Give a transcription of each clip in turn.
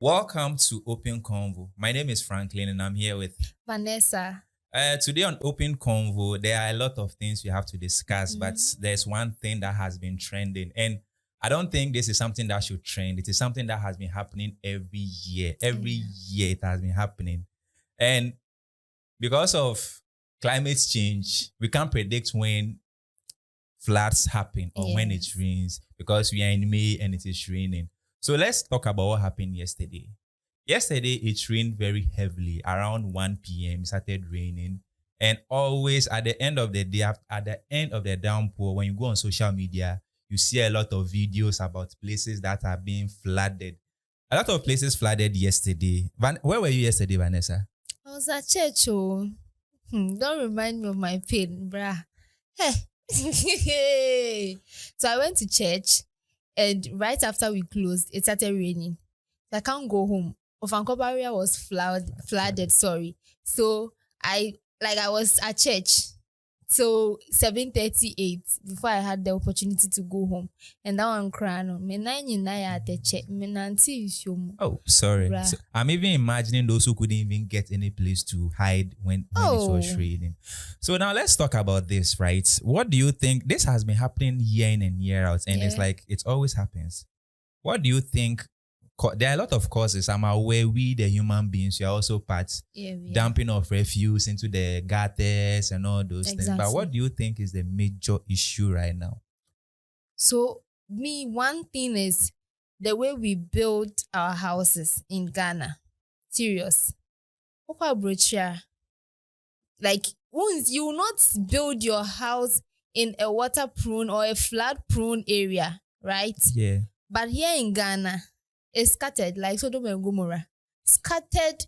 Welcome to Open Convo. My name is Franklin and I'm here with Vanessa. today on Open Convo. There are a lot of things we have to discuss, but there's one thing that has been trending, and I don't think this is something that should trend. It is something that has been happening every year. Every year it has been happening, and because of climate change, we can't predict when floods happen or when it rains because we are in May and it is raining. So let's talk about what happened yesterday. Yesterday, it rained very heavily. Around 1 p.m., it started raining. And always at the end of the day, at the end of the downpour, when you go on social media, you see a lot of videos about places that are being flooded. A lot of places flooded yesterday. Where were you yesterday, Vanessa? I was at church. Oh, don't remind me of my pain, bruh. Hey. So I went to church, and right after we closed, it started raining. So I can't go home. Ofankoba area was flooded. Sorry. So I was at church. So 7:38 before I had the opportunity to go home. And that one crying on me. At the check. Oh, sorry. So I'm even imagining those who couldn't even get any place to hide when it was raining. So now let's talk about this, right? What do you think? This has been happening year in and year out, and it's like it always happens. What do you think? There are a lot of causes. I'm aware we, the human beings, we are also parts. Dumping of refuse into the gutters and all those things. But what do you think is the major issue right now? So, one thing is the way we build our houses in Ghana. Serious. Like, once you will not build your house in a water prone or a flood prone area, right? Yeah. But here in Ghana, it's scattered like Sodom and Gomorrah. Scattered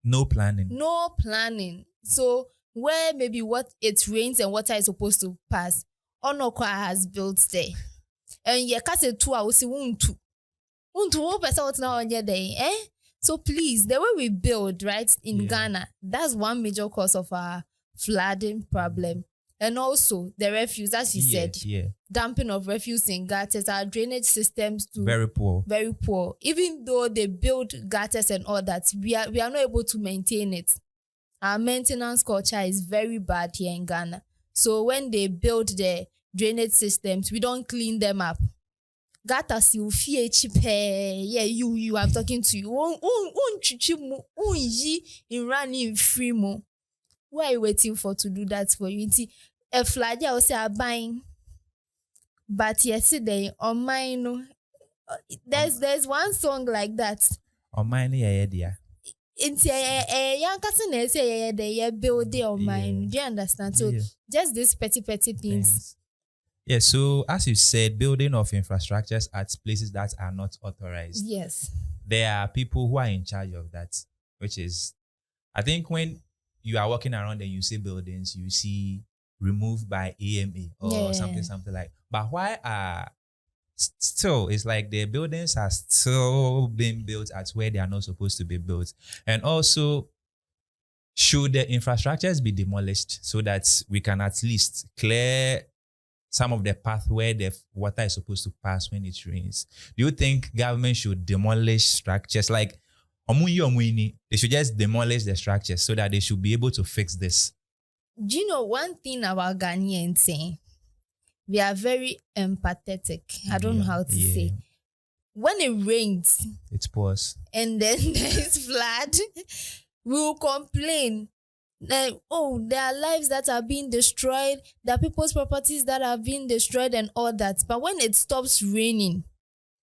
no planning. No planning. So where maybe what it rains and water is supposed to pass, Onokwa has built there. And you can't say 2 hours, won't one person what's now on your day, So please, the way we build, right, in Ghana, that's one major cause of our flooding problem. And also the refuse, as you said, dumping of refuse in gutters, our drainage systems too. Very poor. Very poor. Even though they build gutters and all that, we are not able to maintain it. Our maintenance culture is very bad here in Ghana. So when they build the drainage systems, we don't clean them up. Gutters, you fear cheap. Yeah, you. I'm talking to you. In running free mo. Why are you waiting for to do that for you? A flood, I will say I'm buying. But yesterday on mine, there's one song like that. On mine, yeah. It's young cousin say they build on mine. Do you understand? So just these petty things. Yeah, so as you said, building of infrastructures at places that are not authorized. Yes. There are people who are in charge of that, which is, I think when you are walking around and you see buildings, you see removed by AMA or something like. But why are still, it's like the buildings are still being built at where they are not supposed to be built. And also, should the infrastructures be demolished so that we can at least clear some of the path where the water is supposed to pass when it rains? Do you think government should demolish structures like they should just demolish the structures so that they should be able to fix this? Do you know one thing about Ghanaians saying? We are very empathetic. I don't know how to say. When it rains, it pours. And then there's flood, we will complain. Like, there are lives that are being destroyed, there are people's properties that are being destroyed and all that. But when it stops raining,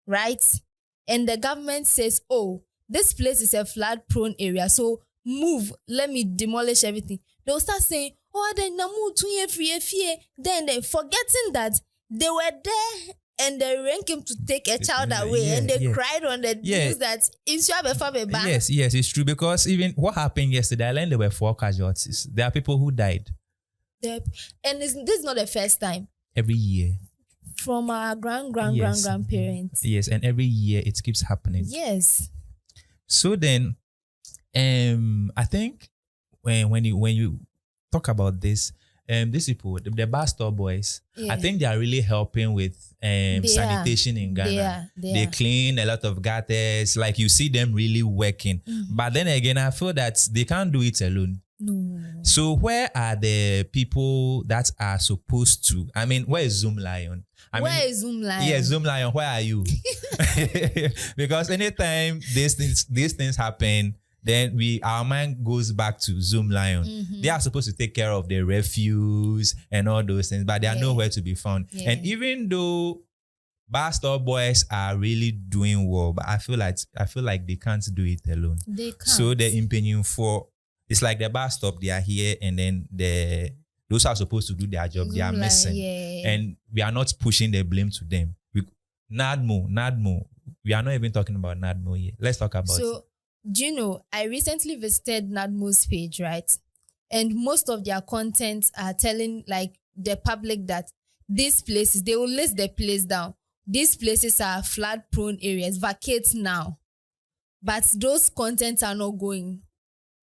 right? And the government says, this place is a flood prone area, so move, let me demolish everything. They'll start saying, then they forgetting that they were there and the rain came to take a child away, and they cried on the news that it's Yes, it's true, because even what happened yesterday, I learned there were 4 casualties. There are people who died. And this is not the first time. Every year. From our grandparents. Yes, and every year it keeps happening. Yes. So then, I think when you talk about this, these people, the bus stop boys, Yeah. I think they are really helping with They sanitation in Ghana. They are. clean a lot of gutters. Like you see them really working. But then again, I feel that they can't do it alone. No. So where are the people that are supposed to? I mean, where is Zoom Lion? Where is Zoom Lion? Yeah, Zoom Lion, where are you? Because anytime these things happen, then our mind goes back to Zoom Lion. They are supposed to take care of the refuse and all those things, but they are nowhere to be found. Yeah. And even though bar stop boys are really doing well, but I feel like they can't do it alone. They can't. So they're impending for. It's like the bar stop, they are here, and then those are supposed to do their job, they are missing. Yeah. And we are not pushing the blame to them. NADMO. We are not even talking about NADMO yet. Let's talk about it. So, do you know, I recently visited NADMO's page, right? And most of their content are telling like the public that these places, they will list the place down. These places are flood prone areas, vacate now. But those contents are not going.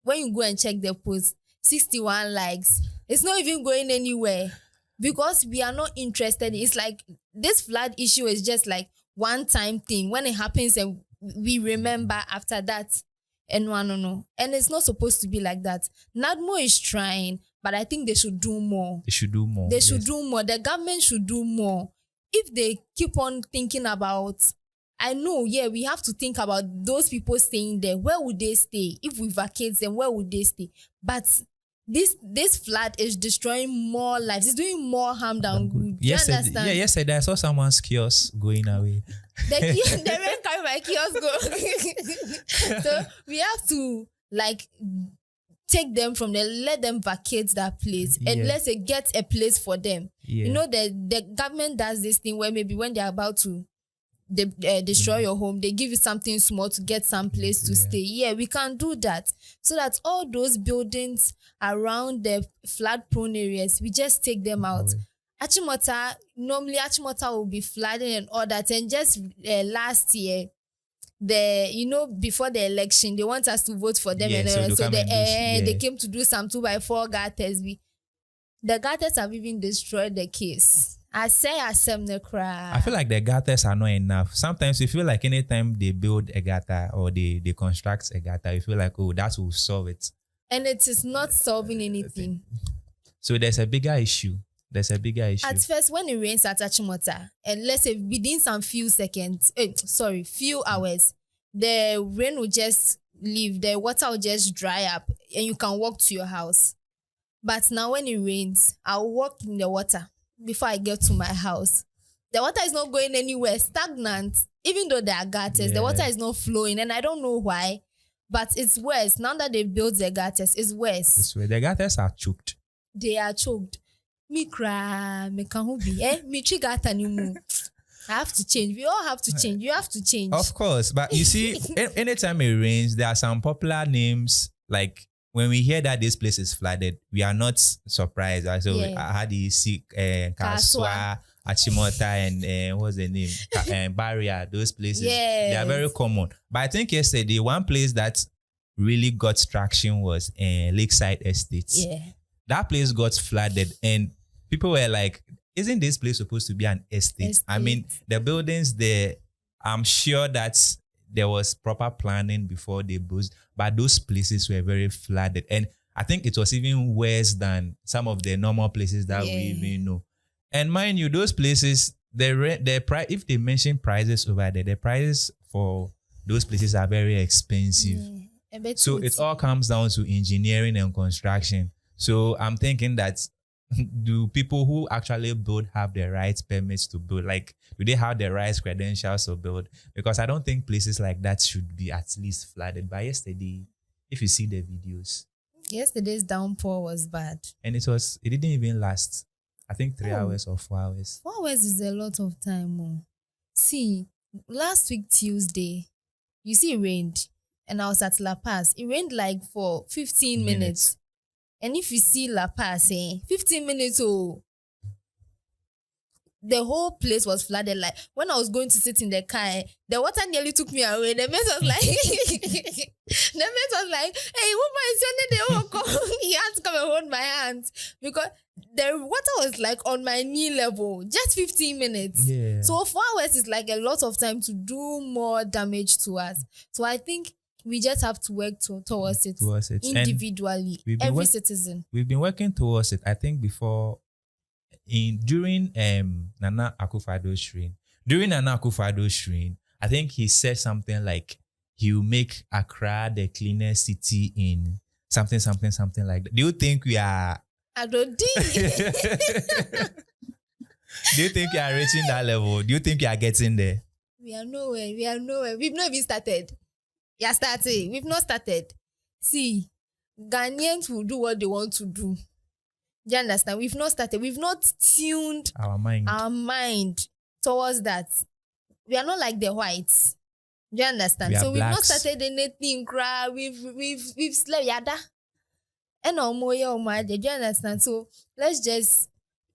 When you go and check the post, 61 likes. It's not even going anywhere because we are not interested. It's like this flood issue is just like one time thing. When it happens and we remember after that, and no. And it's not supposed to be like that. NADMO is trying, but I think they should do more. They should do more. They should do more. The government should do more. If they keep on thinking about, I know, we have to think about those people staying there. Where would they stay? If we vacate them, where would they stay? But this flood is destroying more lives. It's doing more harm than good. Yes, you understand? yesterday I saw someone's kiosk going away. The rain carry my kiosk go. So we have to like take them from there, let them vacate that place, and let's say get a place for them. Yeah. You know, the government does this thing where maybe when they're about to destroy your home, they give you something small to get some place to stay. Yeah, we can do that so that all those buildings around the flood prone areas, we just take them out. Normally Achimota will be flooding and all that, and just last year, before the election, they want us to vote for them, they came to do some 2x4 gutters. The gutters have even destroyed the case. I feel like the gutters are not enough. Sometimes you feel like anytime they build a gutter or they construct a gutter, you feel like, oh, that will solve it. And it is not solving anything. So there's a bigger issue. At first, when it rains at Achimota, and let's say within some few hours, the rain will just leave, the water will just dry up, and you can walk to your house. But now when it rains, I'll walk in the water before I get to my house. The water is not going anywhere, stagnant. Even though there are gutters, the water is not flowing, and I don't know why, but it's worse. Now that they've built the gutters, it's worse. The gutters are choked. They are choked. Me cry, me can't be. Me trigata ni mu. I have to change. We all have to change. You have to change. Of course, but you see, anytime it rains, there are some popular names. Like when we hear that this place is flooded, we are not surprised. So I had the Kaswa, Achimota, and what's the name? Barrier. Those places, they are very common. But I think yesterday one place that really got traction was Lakeside Estates. Yeah, that place got flooded, and people were like, isn't this place supposed to be an estate? I mean, the buildings there, I'm sure that there was proper planning before they built, but those places were very flooded. And I think it was even worse than some of the normal places that we even know. And mind you, those places, the price, if they mention prices over there, the prices for those places are very expensive. So it all comes down to engineering and construction. So I'm thinking that do people who actually build have the right permits to build? Like, do they have the right credentials to build? Because I don't think places like that should be at least flooded. But yesterday, if you see the videos, yesterday's downpour was bad, and it didn't even last. I think 3 hours or 4 hours. 4 hours is a lot of time. See, last week Tuesday, you see, it rained, and I was at La Paz. It rained like for 15 minutes. And if you see La Paz, 15 minutes, the whole place was flooded. Like when I was going to sit in the car, the water nearly took me away. The mate was like, hey, woman is sending the whole call. He had to come and hold my hands because the water was like on my knee level, just 15 minutes. Yeah. So 4 hours is like a lot of time to do more damage to us. So I think we just have to work towards it individually, every citizen. We've been working towards it. I think during Nana Akufo-Addo's reign. During Nana Akufo-Addo's reign, I think he said something like he will make Accra the cleanest city in something like that. Do you think we are? I don't Do you think we are reaching that level? Do you think we are getting there? We are nowhere. We've not even started. Yeah, starting. We've not started. See, Ghanaians will do what they want to do. Do you understand? We've not started. We've not tuned our mind towards that. We are not like the whites. Do you understand? So we've not started anything. We've slept yada. And do you understand? So let's just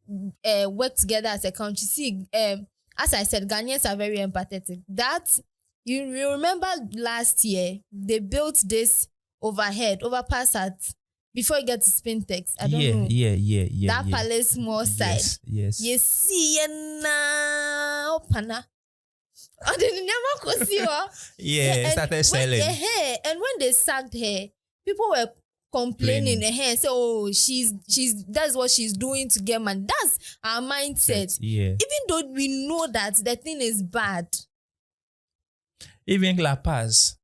work together as a country. See, as I said, Ghanaians are very empathetic. That you remember last year they built this overpass at before you get to Spintex. I don't know. Yeah. That Palace Mall side. Yes. You see na opana. Yeah, started selling. And when they sacked her, people were complaining. Say, oh, she's that's what she's doing to get money. That's our mindset. Yeah. Even though we know that the thing is bad. Even La Paz,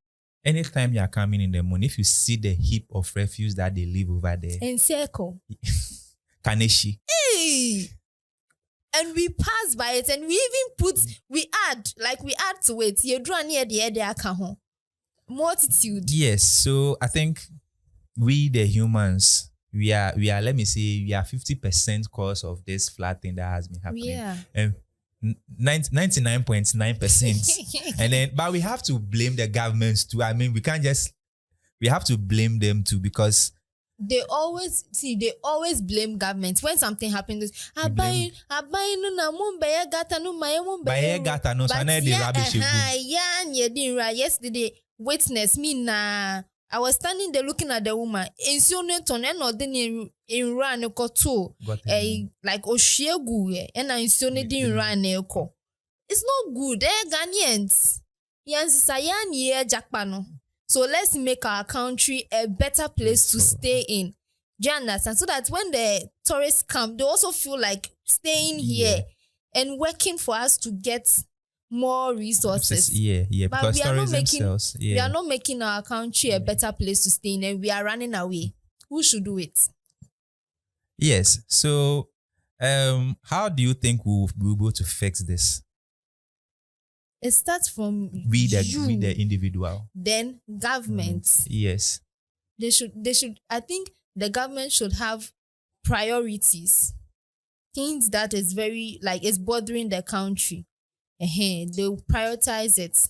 anytime you are coming in the morning, if you see the heap of refuse that they leave over there. In circle. Kaneshi. Hey! And we pass by it and we add to it. You draw near the edge, multitude. Yes, so I think we the humans, we are let me say we are 50% cause of this flat thing that has been happening. Yeah. 99.9%. And then but we have to blame the governments too. I mean, we have to blame them too because they always blame government when something happens. Yesterday, witness me na. I was standing there looking at the woman. In run like Oshiegu and I didn't run. It's not good, Ghanaians. Jackpano. So let's make our country a better place to stay in. Do you understand? So that when the tourists come, they also feel like staying here and working for us to get more resources. Yeah. But because we are not making our country a better place to stay in, and we are running away. Who should do it? Yes. So, how do you think we'll be able to fix this? It starts from we the individual. Then governments. Yes. They should. I think the government should have priorities. Things that is very is bothering the country. They'll prioritize it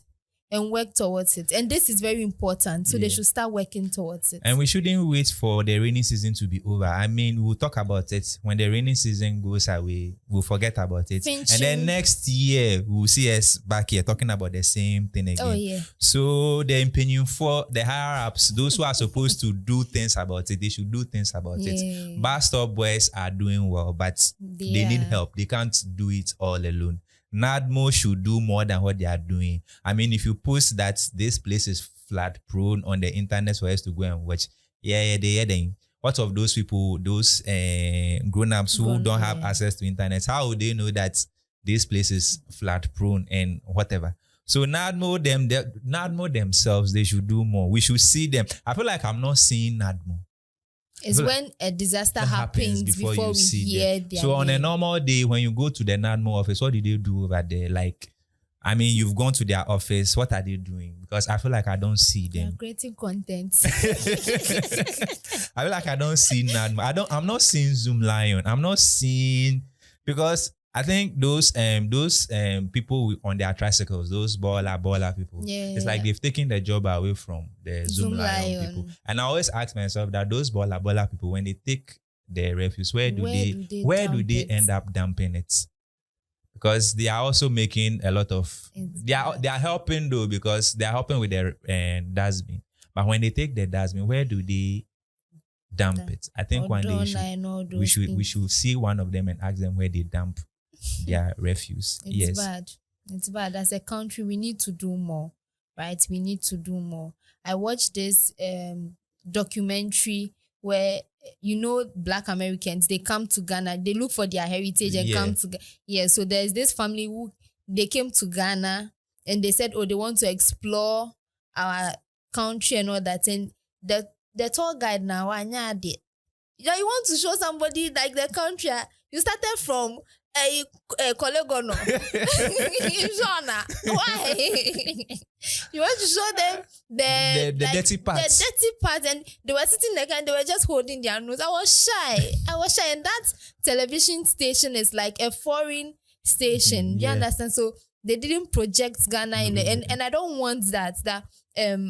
and work towards it. And this is very important. So they should start working towards it. And we shouldn't wait for the rainy season to be over. I mean, we'll talk about it. When the rainy season goes away, we'll forget about it. And then next year, we'll see us back here talking about the same thing again. Oh, yeah. So the opinion for the higher ups, those who are supposed to do things about it, they should do things about it. Bus stop boys are doing well, but they need help. They can't do it all alone. NADMO should do more than what they are doing. I mean, if you post that this place is flood prone on the internet for us to go and watch, what of those people, those grown-ups who don't have access to internet? How would they know that this place is flood prone and whatever? So NADMO themselves, they should do more. We should see them. I feel like I'm not seeing NADMO. It's when a disaster happens before we hear their So on a normal day, when you go to the NADMO office, what do they do over there? I mean, you've gone to their office. What are they doing? Because I feel like I don't see them. They're creating content. I feel like I don't see NADMO. I'm not seeing Zoom Lion. I'm not seeing because I think those people on their tricycles, those baller people, it's like they've taken the job away from the Zoom Lion people. And I always ask myself that those baller people, when they take their refuse, where do they end up dumping it? Because they are also making a lot of they are helping though, because they are helping with their dustbin. But when they take the dustbin, where do they dump it. I think one day we should see one of them and ask them where they dump their refuse. It's bad. It's bad. As a country, we need to do more, right? We need to do more. I watched this documentary where Black Americans, they come to Ghana, they look for their heritage and come to so there's this family who they came to Ghana and they said, oh, they want to explore our country and all that. And the tour guide now, you want to show somebody like the country. You started from a Kolegono. Why? You want to show them the dirty parts. The dirty parts, and they were sitting there and they were just holding their nose. I was shy. And that television station is like a foreign station. You understand? So they didn't project Ghana in it. And I don't want that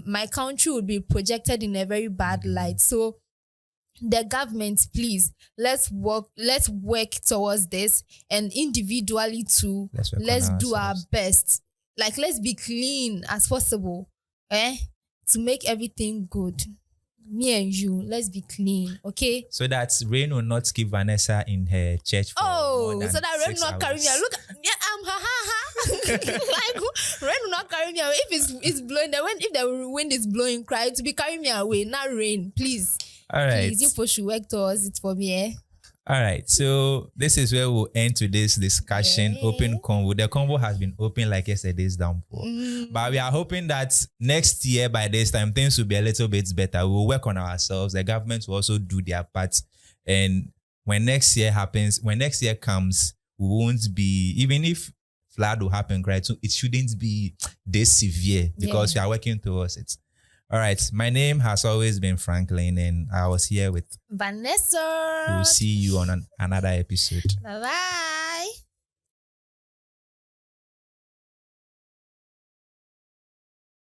my country would be projected in a very bad light. So the government, please, let's work towards this, and individually too, let's do our best. Like, let's be clean as possible, to make everything good. Me and you, let's be clean, okay? So that rain will not keep Vanessa in her church for more than so that rain will not carry me. Look, like rain will not carry me away. If it's blowing, if the wind is blowing, cry to be carrying me away, not rain, please. All right. Please, you push work towards it for me, All right. So this is where we'll end today's discussion. Open convo. The convo has been open like yesterday's downpour. But we are hoping that next year, by this time, things will be a little bit better. We'll work on ourselves. The government will also do their part. And when next year comes, we won't be, even if flood will happen, right? So it shouldn't be this severe because we are working towards it. All right. My name has always been Franklin, and I was here with Vanessa. We'll see you on another episode. Bye-bye.